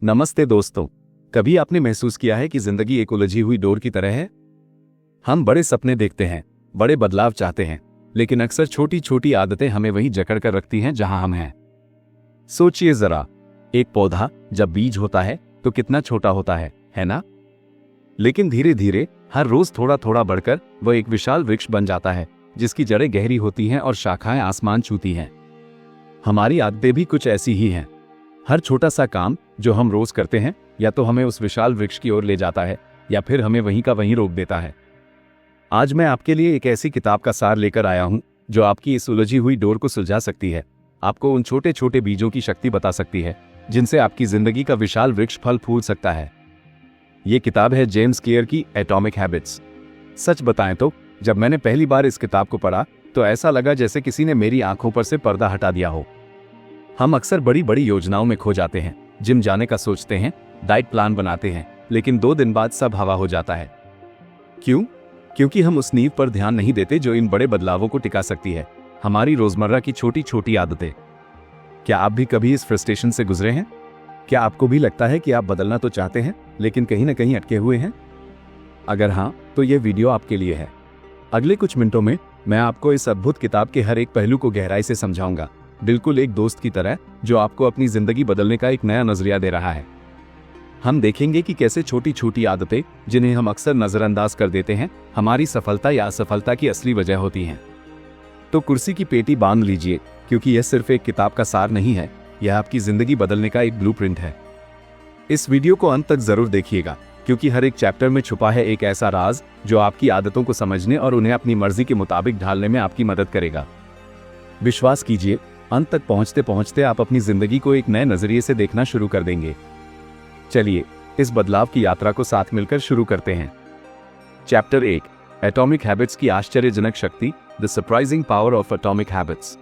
नमस्ते दोस्तों। कभी आपने महसूस किया है कि जिंदगी एक उलझी हुई डोर की तरह है? हम बड़े सपने देखते हैं, बड़े बदलाव चाहते हैं, लेकिन अक्सर छोटी छोटी आदतें हमें वहीं जकड़ कर रखती हैं जहां हम हैं। सोचिए जरा, एक पौधा जब बीज होता है तो कितना छोटा होता है ना? लेकिन धीरे धीरे हर रोज थोड़ा थोड़ा बढ़कर वह एक विशाल वृक्ष बन जाता है, जिसकी जड़ें गहरी होती हैं और शाखाएं आसमान छूती हैं। हमारी आदतें भी कुछ ऐसी ही हैं। हर छोटा सा काम जो हम रोज करते हैं या तो हमें उस विशाल वृक्ष की ओर ले जाता है या फिर हमें वहीं का वहीं रोक देता है। आज मैं आपके लिए एक ऐसी किताब का सार लेकर आया हूं जो आपकी इस उलझी हुई डोर को सुलझा सकती है, आपको उन छोटे छोटे बीजों की शक्ति बता सकती है जिनसे आपकी जिंदगी का विशाल वृक्ष फल फूल सकता है। ये किताब है जेम्स क्लियर की एटॉमिक हैबिट्स। सच बताएं तो जब मैंने पहली बार इस किताब को पढ़ा तो ऐसा लगा जैसे किसी ने मेरी आंखों पर से पर्दा हटा दिया हो। हम अक्सर बड़ी बड़ी योजनाओं में खो जाते हैं, जिम जाने का सोचते हैं, डाइट प्लान बनाते हैं, लेकिन 2 दिन बाद सब हवा हो जाता है। क्यों? क्योंकि हम उस नींव पर ध्यान नहीं देते जो इन बड़े बदलावों को टिका सकती है, हमारी रोजमर्रा की छोटी छोटी आदतें। क्या आप भी कभी इस फ्रस्ट्रेशन से गुजरे हैं? क्या आपको भी लगता है कि आप बदलना तो चाहते हैं लेकिन कहीं ना कहीं अटके हुए हैं? अगर हाँ, तो यह वीडियो आपके लिए है। अगले कुछ मिनटों में मैं आपको इस अद्भुत किताब के हर एक पहलू को गहराई से समझाऊंगा, बिल्कुल एक दोस्त की तरह जो आपको अपनी जिंदगी बदलने का एक नया नजरिया दे रहा है। हम देखेंगे कि कैसे छोटी छोटी आदतें जिन्हें हम अक्सर नजरअंदाज कर देते हैं, हमारी सफलता या असफलता की असली वजह होती हैं। तो कुर्सी की पेटी बांध लीजिए, क्योंकि यह सिर्फ एक किताब का सार नहीं है, यह आपकी जिंदगी बदलने का एक ब्लूप्रिंट है। इस वीडियो को अंत तक जरूर देखिएगा, क्योंकि हर एक चैप्टर में छुपा है एक ऐसा राज जो आपकी आदतों को समझने और उन्हें अपनी मर्जी के मुताबिक ढालने में आपकी मदद करेगा। विश्वास कीजिए, अंत तक पहुंचते पहुंचते आप अपनी जिंदगी को एक नए नजरिए से देखना शुरू कर देंगे। चलिए इस बदलाव की यात्रा को साथ मिलकर शुरू करते हैं। चैप्टर 1, एटॉमिक हैबिट्स की आश्चर्यजनक शक्ति, the surprising power of atomic habits.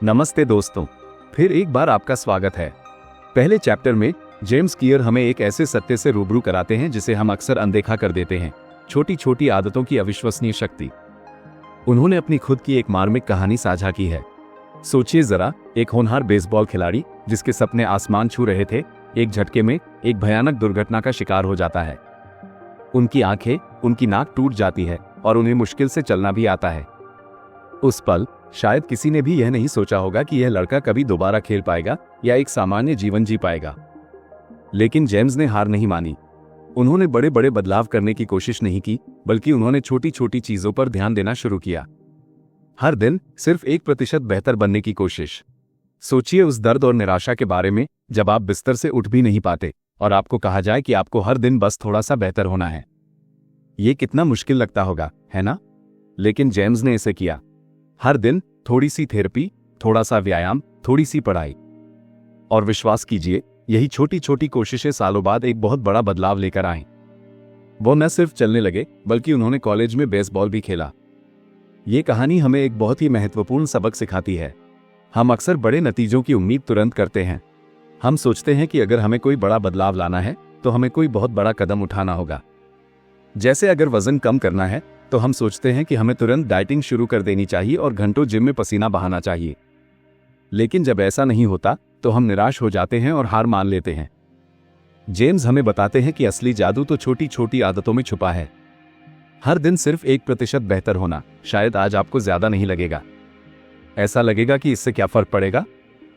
नमस्ते दोस्तों, फिर एक बार आपका स्वागत है। पहले चैप्टर में जेम्स क्लियर हमें एक ऐसे सत्य से रूबरू कराते हैं जिसे हम अक्सर अनदेखा कर देते हैं, छोटी छोटी आदतों की अविश्वसनीय शक्ति। उन्होंने अपनी खुद की एक मार्मिक कहानी साझा की है। सोचिए जरा, एक होनहार बेसबॉल खिलाड़ी जिसके सपने आसमान छू रहे थे, एक झटके में एक भयानक दुर्घटना का शिकार हो जाता है। उनकी आंखें, उनकी नाक टूट जाती है और उन्हें मुश्किल से चलना भी आता है। उस पल शायद किसी ने भी यह नहीं सोचा होगा कि यह लड़का कभी दोबारा खेल पाएगा या एक सामान्य जीवन जी पाएगा। लेकिन जेम्स ने हार नहीं मानी। उन्होंने बड़े बड़े बदलाव करने की कोशिश नहीं की, बल्कि उन्होंने छोटी छोटी चीजों पर ध्यान देना शुरू किया। हर दिन सिर्फ 1% बेहतर बनने की कोशिश। सोचिए उस दर्द और निराशा के बारे में जब आप बिस्तर से उठ भी नहीं पाते और आपको कहा जाए कि आपको हर दिन बस थोड़ा सा बेहतर होना है। ये कितना मुश्किल लगता होगा, है ना? लेकिन जेम्स ने इसे किया। हर दिन थोड़ी सी थेरेपी, थोड़ा सा व्यायाम, थोड़ी सी पढ़ाई। और विश्वास कीजिए, यही छोटी छोटी कोशिशें सालों बाद एक बहुत बड़ा बदलाव लेकर आईं। वो न सिर्फ चलने लगे, बल्कि उन्होंने कॉलेज में बेसबॉल भी खेला। ये कहानी हमें एक बहुत ही महत्वपूर्ण सबक सिखाती है। हम अक्सर बड़े नतीजों की उम्मीद तुरंत करते हैं। हम सोचते हैं कि अगर हमें कोई बड़ा बदलाव लाना है तो हमें कोई बहुत बड़ा कदम उठाना होगा। जैसे अगर वजन कम करना है तो हम सोचते हैं कि हमें तुरंत डाइटिंग शुरू कर देनी चाहिए और घंटों जिम में पसीना बहाना चाहिए। लेकिन जब ऐसा नहीं होता तो हम निराश हो जाते हैं और हार मान लेते हैं। जेम्स हमें बताते हैं कि असली जादू तो छोटी छोटी आदतों में छुपा है। हर दिन सिर्फ 1% बेहतर होना। शायद आज आपको ज्यादा नहीं लगेगा, ऐसा लगेगा कि इससे क्या फर्क पड़ेगा।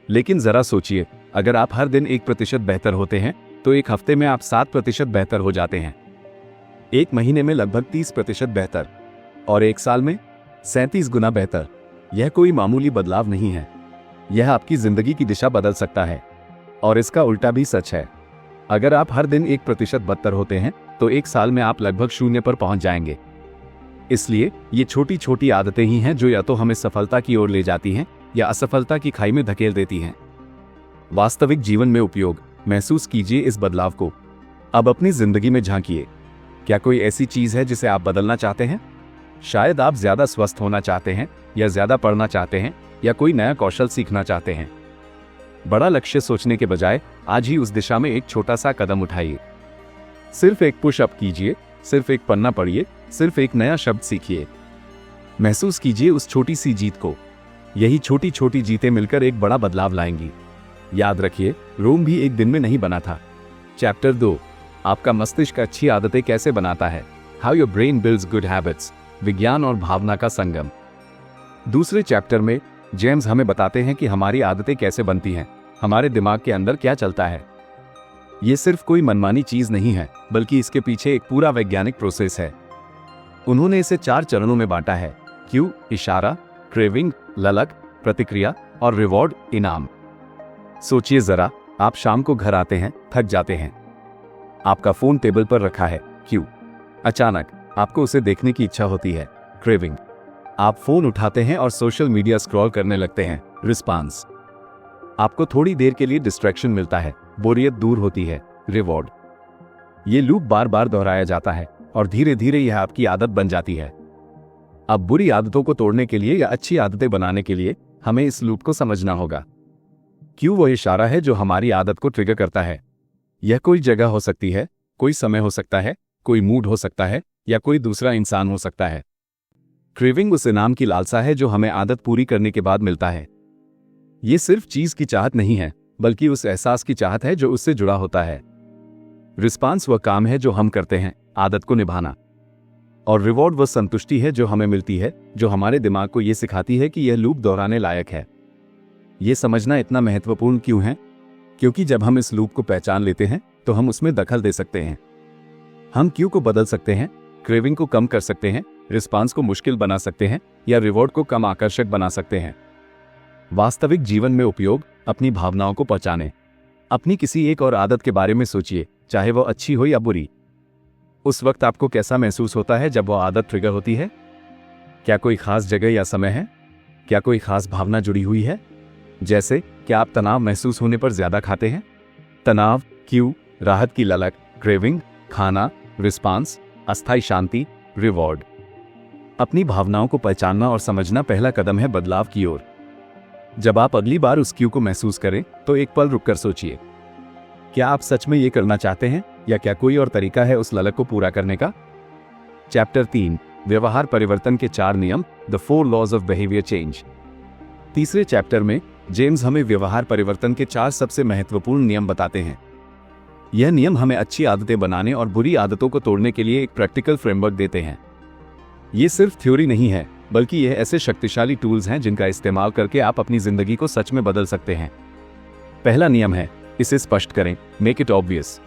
लेकिन जरा सोचिए, अगर आप हर दिन 1% बेहतर होते हैं तो एक हफ्ते में आप 7% बेहतर हो जाते हैं, एक महीने में लगभग 30% बेहतर, और एक साल में 37 गुना बेहतर। यह कोई मामूली बदलाव नहीं है, यह आपकी जिंदगी की दिशा बदल सकता है। और इसका उल्टा भी सच है। अगर आप हर दिन 1% बदतर होते हैं तो एक साल में आप लगभग 0 पर पहुंच जाएंगे। इसलिए ये छोटी छोटी आदतें ही हैं जो या तो हमें सफलता की ओर ले जाती हैं या असफलता की खाई में धकेल देती हैं। वास्तविक जीवन में उपयोग महसूस कीजिए इस बदलाव को। अब अपनी जिंदगी में झांकिए। क्या कोई ऐसी चीज है जिसे आप बदलना चाहते हैं? शायद आप ज्यादा स्वस्थ होना चाहते हैं, या ज्यादा पढ़ना चाहते हैं, या कोई नया कौशल सीखना चाहते हैं। बड़ा लक्ष्य सोचने के बजाय आज ही उस दिशा में एक छोटा सा कदम उठाइए। सिर्फ एक पुशअप कीजिए, सिर्फ एक पन्ना पढ़िए, सिर्फ एक नया शब्द सीखिए। महसूस कीजिए उस छोटी सी जीत को। यही छोटी छोटी जीतें मिलकर एक बड़ा बदलाव लाएंगी। याद रखिए, रोम भी एक दिन में नहीं बना था। चैप्टर 2, आपका मस्तिष्क अच्छी आदतें कैसे बनाता है, how your brain builds good habits, विज्ञान और भावना का संगम। दूसरे चैप्टर में जेम्स हमें बताते हैं कि हमारी आदतें कैसे बनती हैं, हमारे दिमाग के अंदर क्या चलता है। ये सिर्फ कोई मनमानी चीज नहीं है, बल्कि इसके पीछे एक पूरा वैज्ञानिक प्रोसेस है। उन्होंने इसे 4 चरणों में बांटा है: क्यू इशारा, क्रेविंग ललक, प्रतिक्रिया और रिवॉर्ड इनाम। सोचिए जरा, आप शाम को घर आते हैं, थक जाते हैं, आपका फोन टेबल पर रखा है, क्यू। अचानक आपको उसे देखने की इच्छा होती है, क्रेविंग। आप फोन उठाते हैं और सोशल मीडिया स्क्रॉल करने लगते हैं, रिस्पांस। आपको थोड़ी देर के लिए डिस्ट्रैक्शन मिलता है, बोरियत दूर होती है, रिवॉर्ड। ये लूप बार बार दोहराया जाता है और धीरे धीरे यह आपकी आदत बन जाती है। अब बुरी आदतों को तोड़ने के लिए या अच्छी आदतें बनाने के लिए हमें इस लूप को समझना होगा। क्यों वो इशारा है जो हमारी आदत को ट्रिगर करता है। यह कोई जगह हो सकती है, कोई समय हो सकता है, कोई मूड हो सकता है या कोई दूसरा इंसान हो सकता है। क्रेविंग उस इनाम की लालसा है जो हमें आदत पूरी करने के बाद मिलता है। ये सिर्फ चीज की चाहत नहीं है, बल्कि उस एहसास की चाहत है जो उससे जुड़ा होता है। रिस्पांस वह काम है जो हम करते हैं, आदत को निभाना। और रिवॉर्ड वह संतुष्टि है जो हमें मिलती है, जो हमारे दिमाग को यह सिखाती है कि यह लूप दोहराने लायक है। यह समझना इतना महत्वपूर्ण क्यों है? क्योंकि जब हम इस लूप को पहचान लेते हैं तो हम उसमें दखल दे सकते हैं। हम क्यों को बदल सकते हैं, क्रेविंग को कम कर सकते हैं, रिस्पांस को मुश्किल बना सकते हैं या रिवॉर्ड को कम आकर्षक बना सकते हैं। वास्तविक जीवन में उपयोग, अपनी भावनाओं को पहचानें। अपनी किसी एक और आदत के बारे में सोचिए, चाहे वो अच्छी हो या बुरी। उस वक्त आपको कैसा महसूस होता है जब वो आदत ट्रिगर होती है? क्या कोई खास जगह या समय है? क्या कोई खास भावना जुड़ी हुई है? जैसे क्या आप तनाव महसूस होने पर ज्यादा खाते हैं? तनाव, क्यू, राहत की ललक, क्रेविंग, खाना, रिस्पांस, अस्थायी शांति, रिवॉर्ड। अपनी भावनाओं को पहचानना और समझना पहला कदम है बदलाव की ओर। जब आप अगली बार उस क्यू को महसूस करें तो एक पल रुककर सोचिए, क्या आप सच में ये करना चाहते हैं या क्या कोई और तरीका है उस ललक को पूरा करने का? चैप्टर 3, व्यवहार परिवर्तन के 4 नियम, the 4 laws of behaviour change. तीसरे चैप्टर में जेम्स हमें व्यवहार परिवर्तन के 4 सबसे महत्वपूर्ण नियम बताते हैं। यह नियम हमें अच्छी आदतें बनाने और बुरी आदतों को तोड़ने के लिए एक प्रैक्टिकल फ्रेमवर्क देते हैं। ये सिर्फ थ्योरी नहीं है, बल्कि यह ऐसे शक्तिशाली टूल्स हैं जिनका इस्तेमाल करके आप अपनी जिंदगी को सच में बदल सकते हैं। पहला नियम है, इसे स्पष्ट करें, मेक इट ऑब्वियस।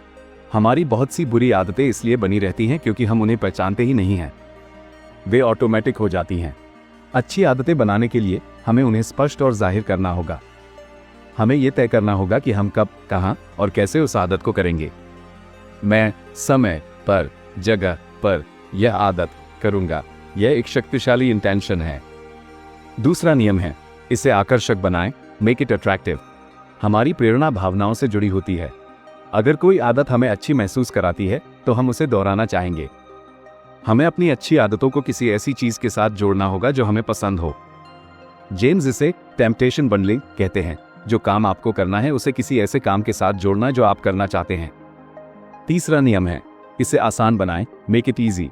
हमारी बहुत सी बुरी आदतें इसलिए बनी रहती हैं क्योंकि हम उन्हें पहचानते ही नहीं हैं। वे ऑटोमेटिक हो जाती हैं। अच्छी आदतें बनाने के लिए हमें उन्हें स्पष्ट और जाहिर करना होगा। हमें यह तय करना होगा कि हम कब, कहां और कैसे उस आदत को करेंगे। मैं समय पर, जगह पर यह आदत करूंगा। यह एक शक्तिशाली इंटेंशन है। दूसरा नियम है, इसे आकर्षक बनाएं, मेक इट अट्रैक्टिव। हमारी प्रेरणा भावनाओं से जुड़ी होती है। अगर कोई आदत हमें अच्छी महसूस कराती है तो हम उसे दोहराना चाहेंगे। हमें अपनी अच्छी आदतों को किसी ऐसी चीज के साथ जोड़ना होगा जो हमें पसंद हो। जेम्स इसे टेम्पटेशन बंडलिंग कहते हैं। जो काम आपको करना है उसे किसी ऐसे काम के साथ जोड़ना जो आप करना चाहते हैं। तीसरा नियम है, इसे आसान बनाएं, मेक इट ईजी।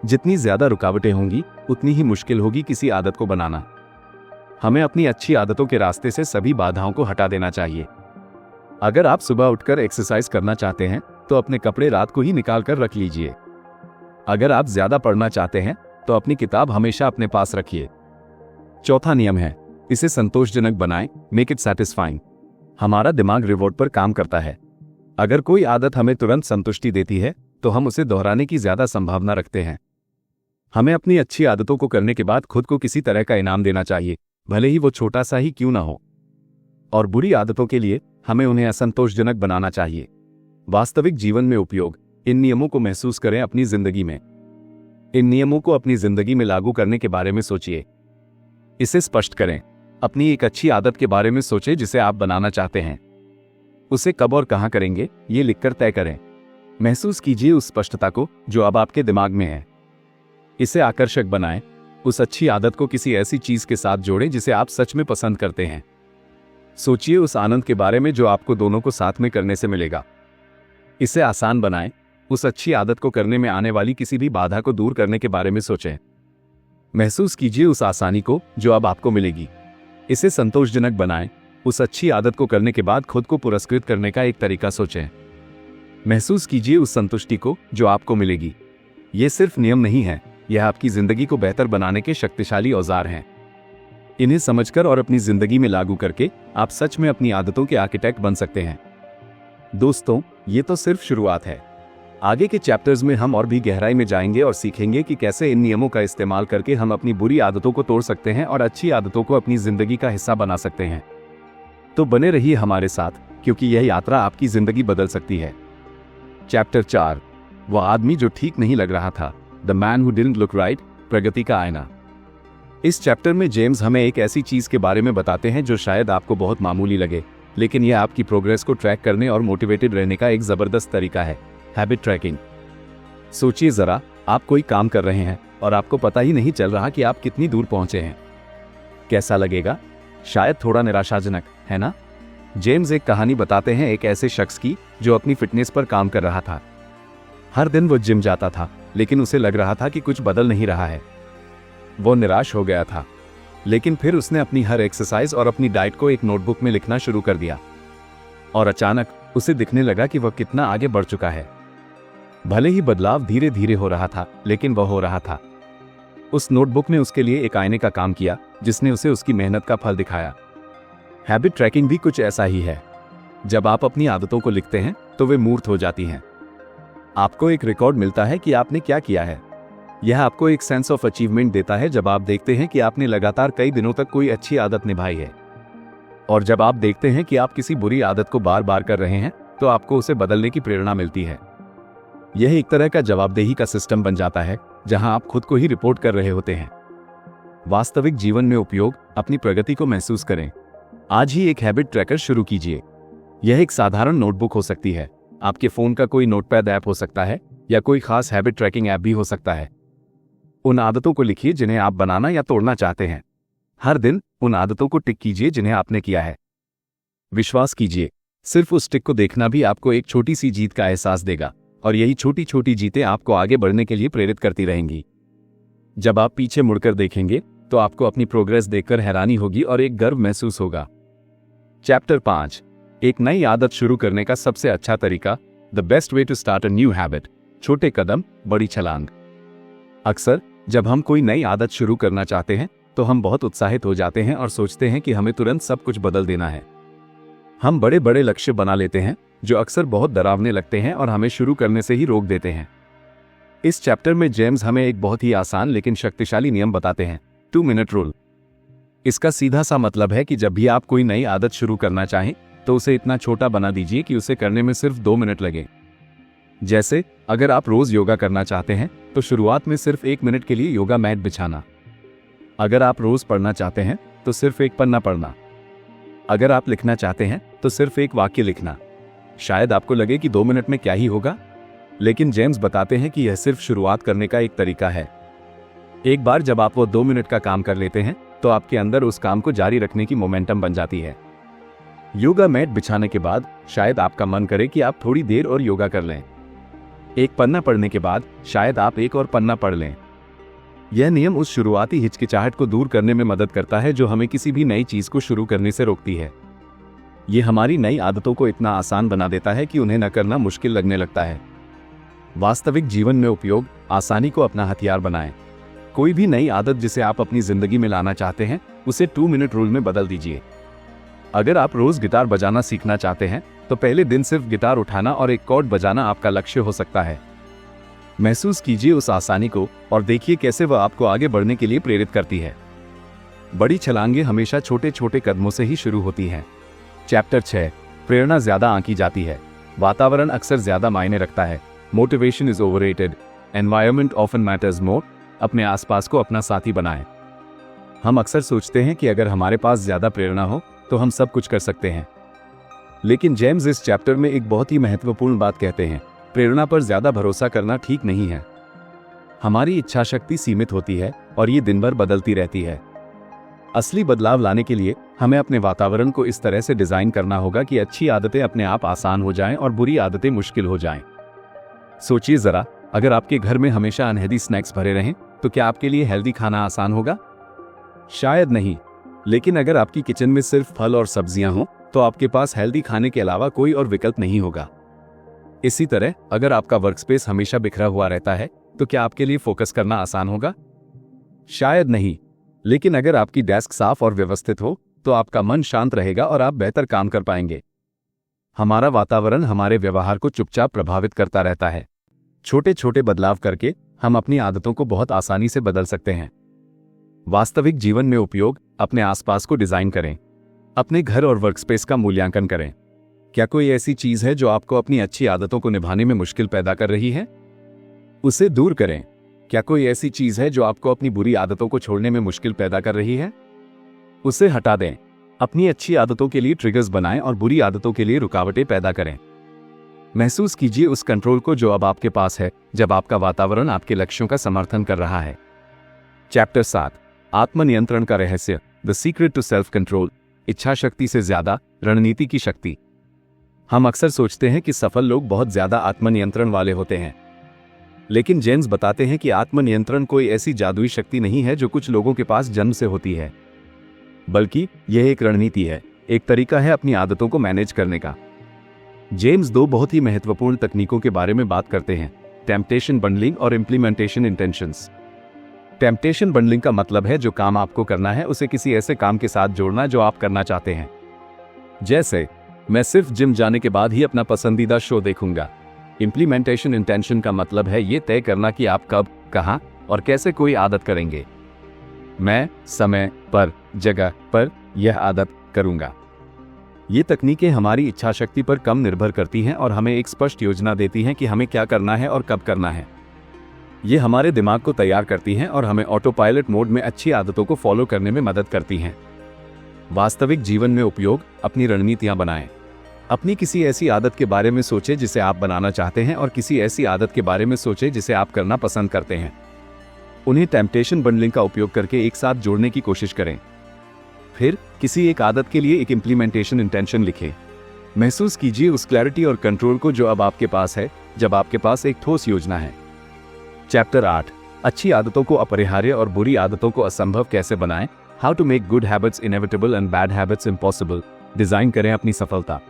जितनी ज्यादा रुकावटें होंगी उतनी ही मुश्किल होगी किसी आदत को बनाना। हमें अपनी अच्छी आदतों के रास्ते से सभी बाधाओं को हटा देना चाहिए। अगर आप सुबह उठकर एक्सरसाइज करना चाहते हैं तो अपने कपड़े रात को ही निकाल कर रख लीजिए। अगर आप ज्यादा पढ़ना चाहते हैं तो अपनी किताब हमेशा अपने पास रखिए। चौथा नियम है, इसे संतोषजनक बनाएं, मेक इट सैटिस्फाइंग। हमारा दिमाग रिवॉर्ड पर काम करता है। अगर कोई आदत हमें तुरंत संतुष्टि देती है तो हम उसे दोहराने की ज्यादा संभावना रखते हैं। हमें अपनी अच्छी आदतों को करने के बाद खुद को किसी तरह का इनाम देना चाहिए, भले ही वो छोटा सा ही क्यों ना हो। और बुरी आदतों के लिए हमें उन्हें असंतोषजनक बनाना चाहिए। वास्तविक जीवन में उपयोग, इन नियमों को महसूस करें अपनी जिंदगी में। इन नियमों को अपनी जिंदगी में लागू करने के बारे में सोचिए। इसे स्पष्ट करें। अपनी एक अच्छी आदत के बारे में सोचें जिसे आप बनाना चाहते हैं। उसे कब और कहां करेंगे ये लिखकर तय करें। महसूस कीजिए उस स्पष्टता को जो अब आपके दिमाग में है। इसे आकर्षक बनाएं। उस अच्छी आदत को किसी ऐसी चीज के साथ जोड़ें जिसे आप सच में पसंद करते हैं। सोचिए उस आनंद के बारे में जो आपको दोनों को साथ में करने से मिलेगा। इसे आसान बनाएं। उस अच्छी आदत को करने में आने वाली किसी भी बाधा को दूर करने के बारे में सोचें। महसूस कीजिए उस आसानी को जो अब आपको मिलेगी। इसे संतोषजनक बनाएं। उस अच्छी आदत को करने के बाद खुद को पुरस्कृत करने का एक तरीका सोचें। महसूस कीजिए उस संतुष्टि को जो आपको मिलेगी। ये सिर्फ नियम नहीं है, यह आपकी जिंदगी को बेहतर बनाने के शक्तिशाली औजार हैं। इन्हें समझकर और अपनी जिंदगी में लागू करके आप सच में अपनी आदतों के आर्किटेक्ट बन सकते हैं। दोस्तों, ये तो सिर्फ शुरुआत है। आगे के चैप्टर्स में हम और भी गहराई में जाएंगे और सीखेंगे कि कैसे इन नियमों का इस्तेमाल करके हम अपनी बुरी आदतों को तोड़ सकते हैं और अच्छी आदतों को अपनी जिंदगी का हिस्सा बना सकते हैं। तो बने रहिए हमारे साथ, क्योंकि यह यात्रा आपकी जिंदगी बदल सकती है। चैप्टर 4, वह आदमी जो ठीक नहीं लग रहा था, the man who didn't look right, प्रगति का आईना। इस चैप्टर में जेम्स हमें एक ऐसी चीज के बारे में बताते हैं जो शायद आपको बहुत मामूली लगे, लेकिन यह आपकी प्रोग्रेस को ट्रैक करने और मोटिवेटेड रहने का एक जबरदस्त तरीका है, हैबिट ट्रैकिंग। सोचिए जरा, आप कोई काम कर रहे हैं और आपको पता ही नहीं चल रहा कि आप कितनी दूर पहुंचे हैं। कैसा लगेगा? शायद थोड़ा निराशाजनक, है ना? जेम्स एक कहानी बताते हैं एक ऐसे शख्स की जो अपनी फिटनेस पर काम कर रहा था। हर दिन वो जिम जाता था, लेकिन उसे लग रहा था कि कुछ बदल नहीं रहा है। वो निराश हो गया था, लेकिन फिर उसने अपनी हर एक्सरसाइज और अपनी डाइट को एक नोटबुक में लिखना शुरू कर दिया। और अचानक उसे दिखने लगा कि वह कितना आगे बढ़ चुका है। भले ही बदलाव धीरे धीरे हो रहा था, लेकिन वह हो रहा था। उस नोटबुक ने उसके लिए एक आईने का काम किया, जिसने उसे उसकी मेहनत का फल दिखाया। हैबिट ट्रैकिंग भी कुछ ऐसा ही है। जब आप अपनी आदतों को लिखते हैं तो वे मूर्त हो जाती हैं। आपको एक रिकॉर्ड मिलता है कि आपने क्या किया है। यह आपको एक सेंस ऑफ अचीवमेंट देता है जब आप देखते हैं कि आपने लगातार कई दिनों तक कोई अच्छी आदत निभाई है। और जब आप देखते हैं कि आप किसी बुरी आदत को बार बार कर रहे हैं, तो आपको उसे बदलने की प्रेरणा मिलती है। यह एक तरह का जवाबदेही का सिस्टम बन जाता है, जहां आप खुद को ही रिपोर्ट कर रहे होते हैं। वास्तविक जीवन में उपयोग, अपनी प्रगति को महसूस करें। आज ही एक हैबिट ट्रैकर शुरू कीजिए। यह एक साधारण नोटबुक हो सकती है, आपके फोन का कोई नोटपैड ऐप हो सकता है, या कोई खास हैबिट ट्रैकिंग ऐप भी हो सकता है। उन आदतों को लिखिए जिन्हें आप बनाना या तोड़ना चाहते हैं। हर दिन उन आदतों को टिक कीजिए जिन्हें आपने किया है। विश्वास कीजिए, सिर्फ उस टिक को देखना भी आपको एक छोटी सी जीत का एहसास देगा, और यही छोटी छोटी जीतें आपको आगे बढ़ने के लिए प्रेरित करती रहेंगी। जब आप पीछे मुड़कर देखेंगे तो आपको अपनी प्रोग्रेस देखकर हैरानी होगी और एक गर्व महसूस होगा। चैप्टर 5, एक नई आदत शुरू करने का सबसे अच्छा तरीका, the best way to start a new habit, छोटे कदम बड़ी छलांग। अक्सर जब हम कोई नई आदत शुरू करना चाहते हैं तो हम बहुत उत्साहित हो जाते हैं और सोचते हैं कि हमें तुरंत सब कुछ बदल देना है। हम बड़े बड़े लक्ष्य बना लेते हैं जो अक्सर बहुत डरावने लगते हैं और हमें शुरू करने से ही रोक देते हैं। इस चैप्टर में जेम्स हमें एक बहुत ही आसान लेकिन शक्तिशाली नियम बताते हैं, 2 मिनट रूल। इसका सीधा सा मतलब है कि जब भी आप कोई नई आदत शुरू करना चाहें तो उसे इतना छोटा बना दीजिए कि उसे करने में सिर्फ 2 मिनट लगे। जैसे अगर आप रोज योगा करना चाहते हैं तो शुरुआत में सिर्फ 1 मिनट के लिए योगा मैट बिछाना। अगर आप रोज पढ़ना चाहते हैं तो सिर्फ 1 पन्ना पढ़ना। अगर आप लिखना चाहते हैं तो सिर्फ 1 वाक्य लिखना। शायद आपको लगे कि 2 मिनट में क्या ही होगा, लेकिन जेम्स बताते हैं कि यह सिर्फ शुरुआत करने का एक तरीका है। एक बार जब आप वो 2 मिनट का काम कर लेते हैं तो आपके अंदर उस काम को जारी रखने की मोमेंटम बन जाती है। योगा मैट बिछाने के बाद शायद आपका मन करे कि आप थोड़ी देर और योगा कर लें। 1 पन्ना पढ़ने के बाद शायद आप 1 और पन्ना पढ़ लें। यह नियम उस शुरुआती हिचकिचाहट को दूर करने में मदद करता है जो हमें किसी भी नई चीज को शुरू करने से रोकती है। यह हमारी नई आदतों को इतना आसान बना देता है कि उन्हें न करना मुश्किल लगने लगता है। वास्तविक जीवन में उपयोग, आसानी को अपना हथियार बनाएं। कोई भी नई आदत जिसे आप अपनी जिंदगी में लाना चाहते हैं, उसे 2 मिनट रूल में बदल दीजिए। अगर आप रोज गिटार बजाना सीखना चाहते हैं तो पहले दिन सिर्फ गिटार उठाना और एक कॉर्ड बजाना आपका लक्ष्य हो सकता है। महसूस कीजिए उस आसानी को और देखिए कैसे वह आपको आगे बढ़ने के लिए प्रेरित करती है। बड़ी छलांगें हमेशा छोटे छोटे कदमों से ही शुरू होती हैं। चैप्टर 6, प्रेरणा ज्यादा आंकी जाती है, वातावरण अक्सर ज्यादा मायने रखता है। Motivation is overrated, environment often matters more. अपने आसपास को अपना साथी बनाएं। हम अक्सर सोचते हैं कि अगर हमारे पास ज्यादा प्रेरणा हो तो हम सब कुछ कर सकते हैं, लेकिन जेम्स इस चैप्टर में एक बहुत ही महत्वपूर्ण बात कहते हैं, प्रेरणा पर ज्यादा भरोसा करना ठीक नहीं है। हमारी इच्छा शक्ति सीमित होती है और ये दिन भर बदलती रहती है। असली बदलाव लाने के लिए हमें अपने वातावरण को इस तरह से डिजाइन करना होगा कि अच्छी आदतें अपने आप आसान हो जाएं और बुरी आदतें मुश्किल हो जाएं। सोचिए जरा, अगर आपके घर में हमेशा अनहेल्दी स्नैक्स भरे रहें तो क्या आपके लिए हेल्दी खाना आसान होगा? शायद नहीं। लेकिन अगर आपकी किचन में सिर्फ फल और सब्जियां हों तो आपके पास हेल्दी खाने के अलावा कोई और विकल्प नहीं होगा। इसी तरह अगर आपका वर्कस्पेस हमेशा बिखरा हुआ रहता है तो क्या आपके लिए फोकस करना आसान होगा? शायद नहीं। लेकिन अगर आपकी डेस्क साफ और व्यवस्थित हो तो आपका मन शांत रहेगा और आप बेहतर काम कर पाएंगे। हमारा वातावरण हमारे व्यवहार को चुपचाप प्रभावित करता रहता है। छोटे छोटे बदलाव करके हम अपनी आदतों को बहुत आसानी से बदल सकते हैं। वास्तविक जीवन में उपयोग। अपने आसपास को डिजाइन करें। अपने घर और वर्कस्पेस का मूल्यांकन करें। क्या कोई ऐसी चीज है जो आपको अपनी अच्छी आदतों को निभाने में मुश्किल पैदा कर रही है? उसे दूर करें। क्या कोई ऐसी चीज है जो आपको अपनी बुरी आदतों को छोड़ने में मुश्किल पैदा कर रही है? उसे हटा दें। अपनी अच्छी आदतों के लिए ट्रिगर्स बनाएं और बुरी आदतों के लिए रुकावटें पैदा करें। महसूस कीजिए उस कंट्रोल को जो अब आपके पास है जब आपका वातावरण आपके लक्ष्यों का समर्थन कर रहा है। चैप्टर 7, आत्मनियंत्रण का रहस्य, the secret to self control. इच्छा शक्ति से ज्यादा रणनीति की शक्ति। हम अक्सर सोचते हैं कि सफल लोग बहुत ज्यादा आत्मनियंत्रण वाले होते हैं, लेकिन जेम्स बताते हैं कि आत्मनियंत्रण कोई ऐसी जादुई शक्ति नहीं है जो कुछ लोगों के पास जन्म से होती है, बल्कि यह एक रणनीति है, एक तरीका है अपनी आदतों को मैनेज करने का। जेम्स 2 बहुत ही महत्वपूर्ण तकनीकों के बारे में बात करते हैं, टेम्पटेशन बंडलिंग और इम्प्लीमेंटेशन इंटेंशंस। टेम्पटेशन बंडलिंग का मतलब है जो काम आपको करना है उसे किसी ऐसे काम के साथ जोड़ना जो आप करना चाहते हैं। जैसे मैं सिर्फ जिम जाने के बाद ही अपना पसंदीदा शो देखूंगा। इम्प्लीमेंटेशन इंटेंशन का मतलब है ये तय करना कि आप कब, कहां और कैसे कोई आदत करेंगे। मैं समय पर, जगह पर यह आदत करूंगा। ये तकनीकें हमारी इच्छा शक्ति पर कम निर्भर करती हैं और हमें एक स्पष्ट योजना देती हैं कि हमें क्या करना है और कब करना है। ये हमारे दिमाग को तैयार करती हैं और हमें ऑटो पायलट मोड में अच्छी आदतों को फॉलो करने में मदद करती हैं। वास्तविक जीवन में उपयोग। अपनी रणनीतियां बनाएं। अपनी किसी ऐसी आदत के बारे में सोचें जिसे आप बनाना चाहते हैं और किसी ऐसी आदत के बारे में सोचें जिसे आप करना पसंद करते हैं। उन्हें टेम्पटेशन बंडलिंग का उपयोग करके एक साथ जोड़ने की कोशिश करें। फिर किसी एक आदत के लिए एक इम्प्लीमेंटेशन इंटेंशन लिखें। महसूस कीजिए उस क्लैरिटी और कंट्रोल को जो अब आपके पास है जब आपके पास एक ठोस योजना है। चैप्टर 8, अच्छी आदतों को अपरिहार्य और बुरी आदतों को असंभव कैसे बनाएं। How to make good habits inevitable and bad habits impossible. Design करें अपनी सफलता।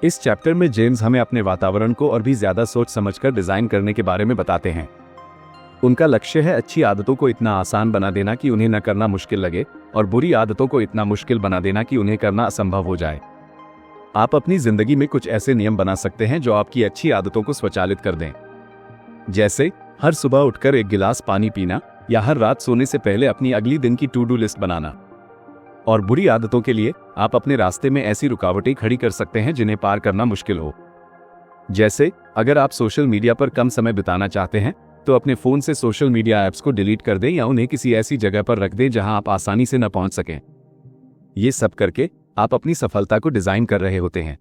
इस चैप्टर में जेम्स हमें अपने वातावरण को और भी ज्यादा सोच समझकर डिजाइन करने के बारे में बताते हैं। उनका लक्ष्य है अच्छी आदतों को इतना आसान बना देना कि उन्हें न करना मुश्किल लगे और बुरी आदतों को इतना मुश्किल बना देना कि उन्हें करना असंभव हो जाए। आप अपनी जिंदगी में कुछ ऐसे नियम बना सकते हैं जो आपकी अच्छी आदतों को स्वचालित कर दें। जैसे हर सुबह उठकर एक गिलास पानी पीना या हर रात सोने से पहले अपनी अगली दिन की टू डू लिस्ट बनाना। और बुरी आदतों के लिए आप अपने रास्ते में ऐसी रुकावटें खड़ी कर सकते हैं जिन्हें पार करना मुश्किल हो। जैसे अगर आप सोशल मीडिया पर कम समय बिताना चाहते हैं तो अपने फोन से सोशल मीडिया ऐप्स को डिलीट कर दें या उन्हें किसी ऐसी जगह पर रख दें जहां आप आसानी से न पहुंच सकें। ये सब करके आप अपनी सफलता को डिजाइन कर रहे होते हैं।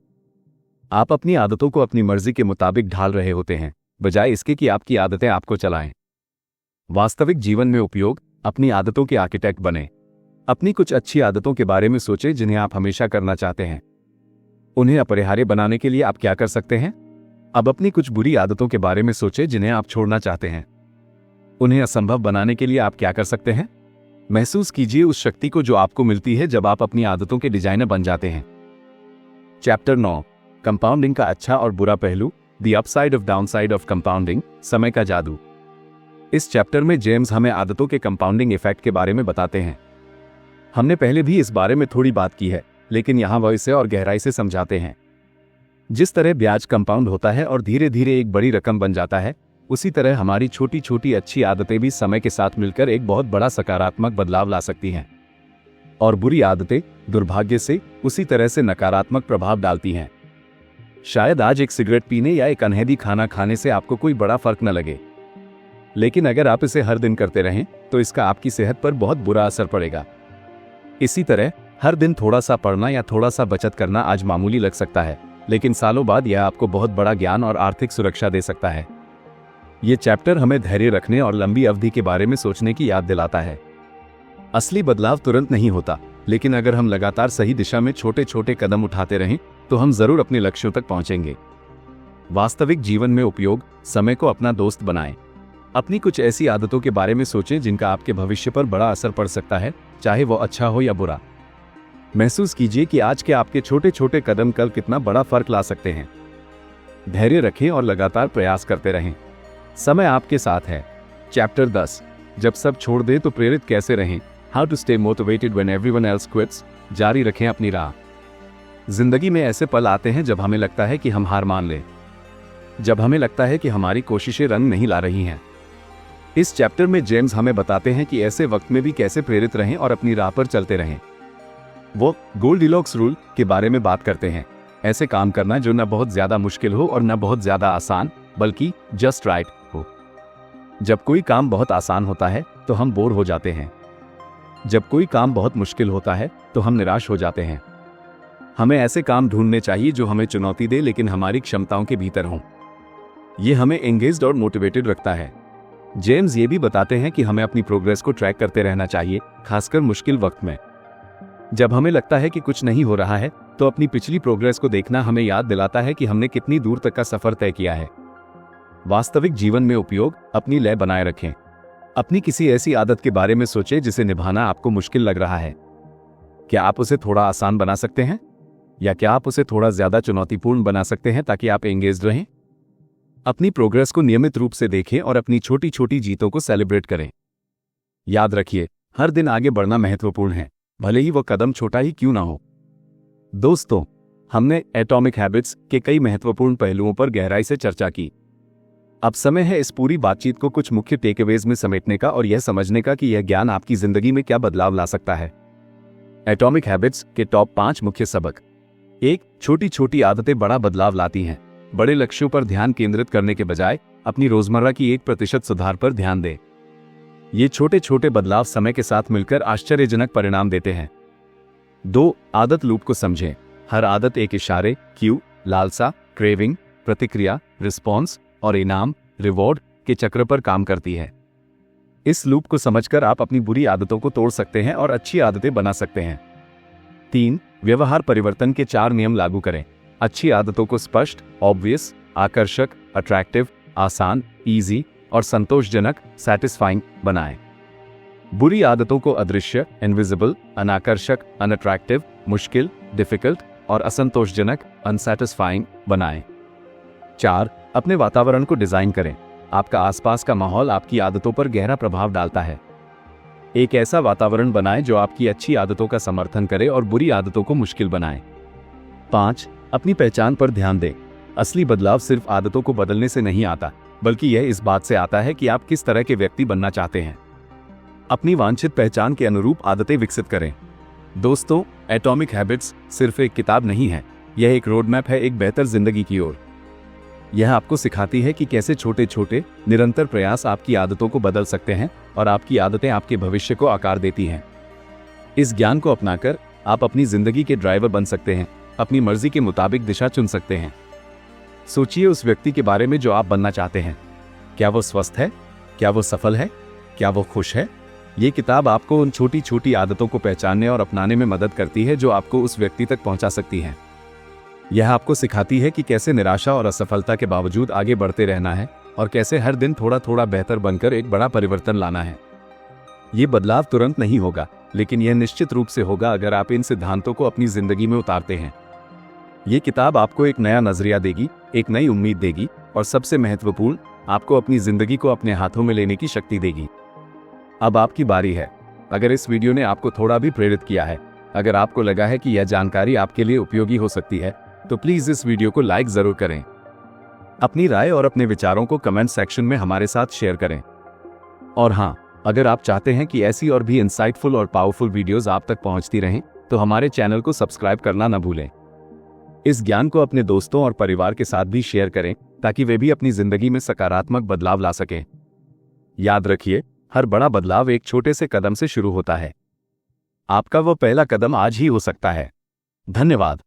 आप अपनी आदतों को अपनी मर्जी के मुताबिक ढाल रहे होते हैं, बजाय इसके कि आपकी आदतें आपको चलाएं। वास्तविक जीवन में उपयोग। अपनी आदतों के आर्किटेक्ट बने। अपनी कुछ अच्छी आदतों के बारे में सोचें जिन्हें आप हमेशा करना चाहते हैं। उन्हें अपरिहार्य बनाने के लिए आप क्या कर सकते हैं? अब अपनी कुछ बुरी आदतों के बारे में सोचें जिन्हें आप छोड़ना चाहते हैं। उन्हें असंभव बनाने के लिए आप क्या कर सकते हैं? महसूस कीजिए उस शक्ति को जो आपको मिलती है जब आप अपनी आदतों के डिजाइनर बन जाते हैं। चैप्टर 9, कंपाउंडिंग का अच्छा और बुरा पहलू, the upside of downside of compounding, समय का जादू। इस चैप्टर में जेम्स हमें आदतों के कंपाउंडिंग इफेक्ट के बारे में बताते हैं। हमने पहले भी इस बारे में थोड़ी बात की है, लेकिन यहां वह इसे और गहराई से समझाते हैं। जिस तरह ब्याज कंपाउंड होता है और धीरे धीरे एक बड़ी रकम बन जाता है, उसी तरह हमारी छोटी छोटी अच्छी आदतें भी समय के साथ मिलकर एक बहुत बड़ा सकारात्मक बदलाव ला सकती हैं। और बुरी आदतें दुर्भाग्य से उसी तरह से नकारात्मक प्रभाव डालती हैं। शायद आज एक सिगरेट पीने या एक अनहेल्दी खाना खाने से आपको कोई बड़ा फर्क न लगे, लेकिन अगर आप इसे हर दिन करते रहें तो इसका आपकी सेहत पर बहुत बुरा असर पड़ेगा। इसी तरह हर दिन थोड़ा सा पढ़ना या थोड़ा सा बचत करना आज मामूली लग सकता है, लेकिन सालों बाद यह आपको बहुत बड़ा ज्ञान और आर्थिक सुरक्षा दे सकता है। ये चैप्टर हमें धैर्य रखने और लंबी अवधि के बारे में सोचने की याद दिलाता है। असली बदलाव तुरंत नहीं होता, लेकिन अगर हम लगातार सही दिशा में छोटे छोटे कदम उठाते रहें तो हम जरूर अपने लक्ष्यों तक पहुंचेंगे। वास्तविक जीवन में उपयोग। समय को अपना दोस्त बनाएं। अपनी कुछ ऐसी आदतों के बारे में सोचें जिनका आपके भविष्य पर बड़ा असर पड़ सकता है, चाहे वो अच्छा हो या बुरा। महसूस कीजिए कि आज के आपके छोटे छोटे कदम कल कितना बड़ा फर्क ला सकते हैं। धैर्य रखें और लगातार प्रयास करते रहें। समय आपके साथ है। चैप्टर 10, जब सब छोड़ दें तो प्रेरित कैसे रहें, how to stay motivated when everyone else quits. जारी रखें अपनी राह। जिंदगी में ऐसे पल आते हैं जब हमें लगता है कि हम हार मान लें, जब हमें लगता है कि हमारी कोशिशें रंग नहीं ला रही हैं। इस चैप्टर में जेम्स हमें बताते हैं कि ऐसे वक्त में भी कैसे प्रेरित रहें और अपनी राह पर चलते रहें। वो गोल्डिलॉक्स रूल के बारे में बात करते हैं, ऐसे काम करना जो न बहुत ज्यादा मुश्किल हो और न बहुत ज्यादा आसान, बल्कि जस्ट राइट हो। जब कोई काम बहुत आसान होता है तो हम बोर हो जाते हैं। जब कोई काम बहुत मुश्किल होता है तो हम निराश हो जाते हैं। हमें ऐसे काम ढूंढने चाहिए जो हमें चुनौती दे लेकिन हमारी क्षमताओं के भीतर हों। ये हमें एंगेज्ड और मोटिवेटेड रखता है। जेम्स ये भी बताते हैं कि हमें अपनी प्रोग्रेस को ट्रैक करते रहना चाहिए, खासकर मुश्किल वक्त में। जब हमें लगता है कि कुछ नहीं हो रहा है तो अपनी पिछली प्रोग्रेस को देखना हमें याद दिलाता है कि हमने कितनी दूर तक का सफर तय किया है। वास्तविक जीवन में उपयोग, अपनी लय बनाए रखें। अपनी किसी ऐसी आदत के बारे में सोचें जिसे निभाना आपको मुश्किल लग रहा है। क्या आप उसे थोड़ा आसान बना सकते हैं, या क्या आप उसे थोड़ा ज्यादा चुनौतीपूर्ण बना सकते हैं ताकि आप एंगेज्ड रहें। अपनी प्रोग्रेस को नियमित रूप से देखें और अपनी छोटी छोटी जीतों को सेलिब्रेट करें। याद रखिए, हर दिन आगे बढ़ना महत्वपूर्ण है, भले ही वो कदम छोटा ही क्यों ना हो। दोस्तों, हमने एटॉमिक हैबिट्स के कई महत्वपूर्ण पहलुओं पर गहराई से चर्चा की। अब समय है इस पूरी बातचीत को कुछ मुख्य टेकअवेज में समेटने का और यह समझने का कि यह ज्ञान आपकी जिंदगी में क्या बदलाव ला सकता है। एटॉमिक हैबिट्स के टॉप 5 मुख्य सबक। 1, छोटी छोटी आदतें बड़ा बदलाव लाती हैं। बड़े लक्ष्यों पर ध्यान केंद्रित करने के बजाय अपनी रोजमर्रा की 1% सुधार पर ध्यान दें। ये छोटे छोटे बदलाव समय के साथ मिलकर आश्चर्यजनक परिणाम देते हैं। 2, आदत लूप को समझें। हर आदत एक इशारे, क्यू, लालसा, क्रेविंग, प्रतिक्रिया, रिस्पॉन्स और इनाम, रिवॉर्ड के चक्र पर काम करती है। इस लूप को समझकर आप अपनी बुरी आदतों को तोड़ सकते हैं और अच्छी आदतें बना सकते हैं। 3, व्यवहार परिवर्तन के 4 नियम लागू करें। अच्छी आदतों को स्पष्ट, ऑब्वियस, आकर्षक, अट्रैक्टिव, आसान, इजी और संतोषजनक, सैटिस्फाइंग बनाएं। बुरी आदतों को अदृश्य, इनविजिबल, अनाकर्षक, अनअट्रैक्टिव, मुश्किल, डिफिकल्ट और असंतोषजनक, अनसैटिस्फाइंग बनाएं। 4, अपने वातावरण को डिजाइन करें। आपका आसपास का माहौल आपकी आदतों पर गहरा प्रभाव डालता है। एक ऐसा वातावरण बनाएं जो आपकी अच्छी आदतों का समर्थन करे और बुरी आदतों को मुश्किल बनाए। 5, अपनी पहचान पर ध्यान दें। असली बदलाव सिर्फ आदतों को बदलने से नहीं आता, बल्कि यह इस बात से आता है कि आप किस तरह के व्यक्ति बनना चाहते हैं। अपनी वांछित पहचान के अनुरूप आदतें विकसित करें। दोस्तों, एटॉमिक हैबिट्स सिर्फ एक किताब नहीं है, यह एक रोड मैप है एक बेहतर जिंदगी की ओर। यह आपको सिखाती है कि कैसे छोटे छोटे निरंतर प्रयास आपकी आदतों को बदल सकते हैं और आपकी आदतें आपके भविष्य को आकार देती हैं। इस ज्ञान को अपनाकर आप अपनी जिंदगी के ड्राइवर बन सकते हैं, अपनी मर्जी के मुताबिक दिशा चुन सकते हैं। सोचिए उस व्यक्ति के बारे में जो आप बनना चाहते हैं। क्या वो स्वस्थ है? क्या वो सफल है? क्या वो खुश है? ये किताब आपको उन छोटी छोटी आदतों को पहचानने और अपनाने में मदद करती है जो आपको उस व्यक्ति तक पहुंचा सकती हैं। यह आपको सिखाती है कि कैसे निराशा और असफलता के बावजूद आगे बढ़ते रहना है और कैसे हर दिन थोड़ा थोड़ा बेहतर बनकर एक बड़ा परिवर्तन लाना है। ये बदलाव तुरंत नहीं होगा, लेकिन यह निश्चित रूप से होगा अगर आप इन सिद्धांतों को अपनी जिंदगी में उतारते हैं। ये किताब आपको एक नया नजरिया देगी, एक नई उम्मीद देगी और सबसे महत्वपूर्ण, आपको अपनी जिंदगी को अपने हाथों में लेने की शक्ति देगी। अब आपकी बारी है। अगर इस वीडियो ने आपको थोड़ा भी प्रेरित किया है, अगर आपको लगा है कि यह जानकारी आपके लिए उपयोगी हो सकती है, तो प्लीज इस वीडियो को लाइक जरूर करें। अपनी राय और अपने विचारों को कमेंट सेक्शन में हमारे साथ शेयर करें। और हाँ, अगर आप चाहते हैं कि ऐसी और भी इंसाइटफुल और पावरफुल वीडियोस आप तक पहुंचती रहें, तो हमारे चैनल को सब्सक्राइब करना न भूलें। इस ज्ञान को अपने दोस्तों और परिवार के साथ भी शेयर करें ताकि वे भी अपनी जिंदगी में सकारात्मक बदलाव ला सकें। याद रखिए, हर बड़ा बदलाव एक छोटे से कदम से शुरू होता है। आपका वो पहला कदम आज ही हो सकता है। धन्यवाद।